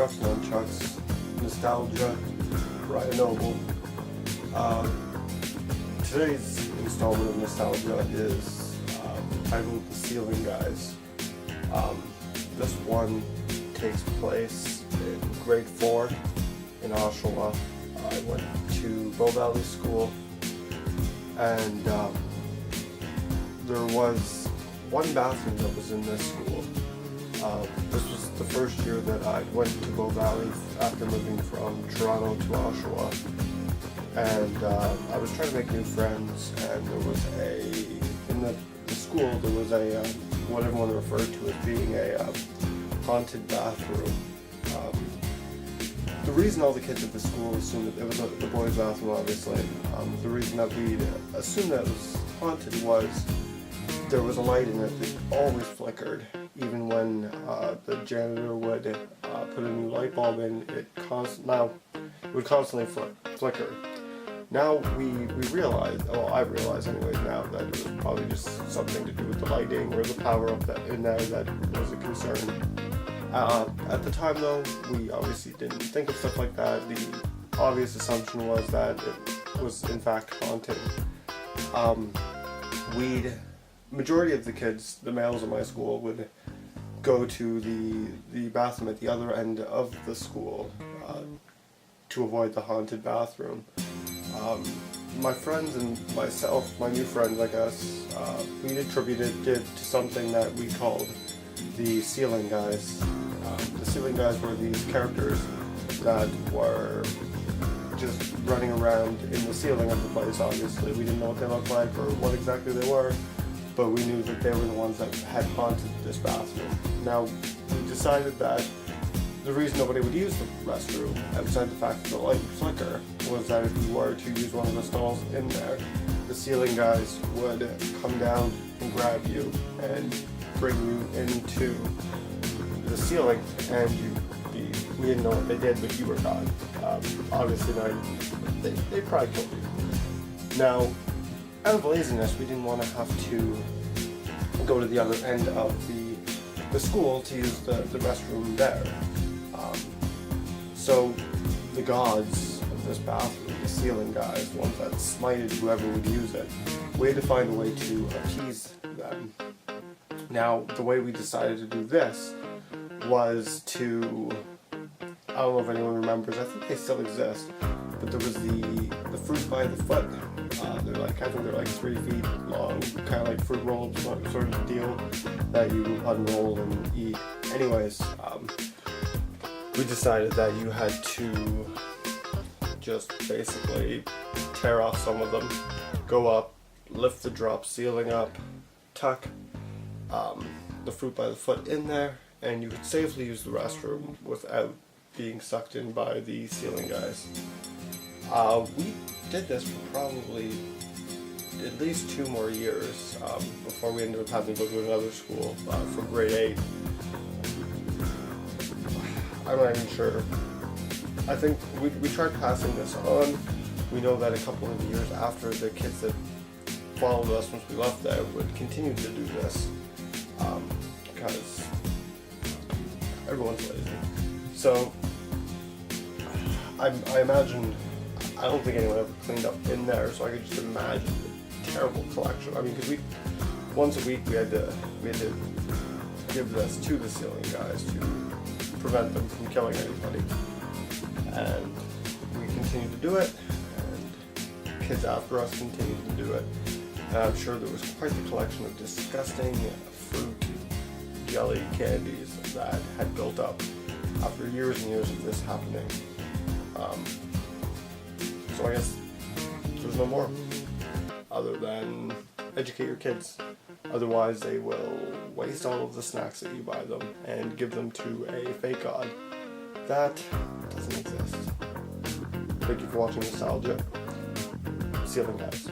Chuck's Nunchucks, Nostalgia, Ryan Noble. Today's installment of Nostalgia is titled The Ceiling Guys. This one takes place in grade 4 in Oshawa. I went to Bow Valley School, and there was one bathroom that was in this school. This was the first year that I went to Bow Valley after moving from Toronto to Oshawa, and I was trying to make new friends, and there was in the school there was what everyone referred to as being a haunted bathroom. The reason all the kids at the school assumed that it was the boys' bathroom, obviously, the reason that we assumed that it was haunted was there was a light in it that always flickered. Even when the janitor would put a new light bulb in, it would constantly flicker. Now we realize, well, I realize anyways now, that it was probably just something to do with the lighting or the power up in there that was a concern. At the time though, we obviously didn't think of stuff like that. The obvious assumption was that it was in fact haunted. Majority of the kids, the males in my school, would go to the bathroom at the other end of the school to avoid the haunted bathroom. My friends and myself, my new friends I guess, we attributed it to something that we called the Ceiling Guys. The Ceiling Guys were these characters that were just running around in the ceiling of the place. Obviously we didn't know what they looked like or what exactly they were, but we knew that they were the ones that had haunted this bathroom. Now, we decided that the reason nobody would use the restroom, outside the fact that the light would flicker, was that if you were to use one of the stalls in there, the Ceiling Guys would come down and grab you and bring you into the ceiling, and we didn't know what they did, but you were gone. Obviously, they probably killed you. Now, out of laziness, we didn't want to have to go to the other end of the school to use the restroom there. So the gods of this bathroom, the Ceiling Guys, ones that smited whoever would use it, we had to find a way to appease them. Now, the way we decided to do this was to, I don't know if anyone remembers, I think they still exist, but there was the fruit by the foot. I think they're like 3 feet long, kind of like fruit roll sort of deal that you unroll and eat. Anyways, we decided that you had to just basically tear off some of them, go up, lift the drop ceiling up, tuck the fruit by the foot in there, and you could safely use the restroom without being sucked in by the Ceiling Guys. We did this for probably at least 2 more years before we ended up having to go to another school for grade 8. I'm not even sure. I think we tried passing this on. We know that a couple of years after, the kids that followed us once we left there would continue to do this because everyone's lazy. So I imagine, I don't think anyone ever cleaned up in there, so I could just imagine the terrible collection. I mean, because once a week we had to give this to the Ceiling Guys to prevent them from killing anybody, and we continued to do it, and kids after us continued to do it. And I'm sure there was quite the collection of disgusting fruit jelly candies that had built up after years and years of this happening. So I guess there's no more other than educate your kids. Otherwise they will waste all of the snacks that you buy them and give them to a fake god that doesn't exist. Thank you for watching Nostalgia. Ceiling Guys.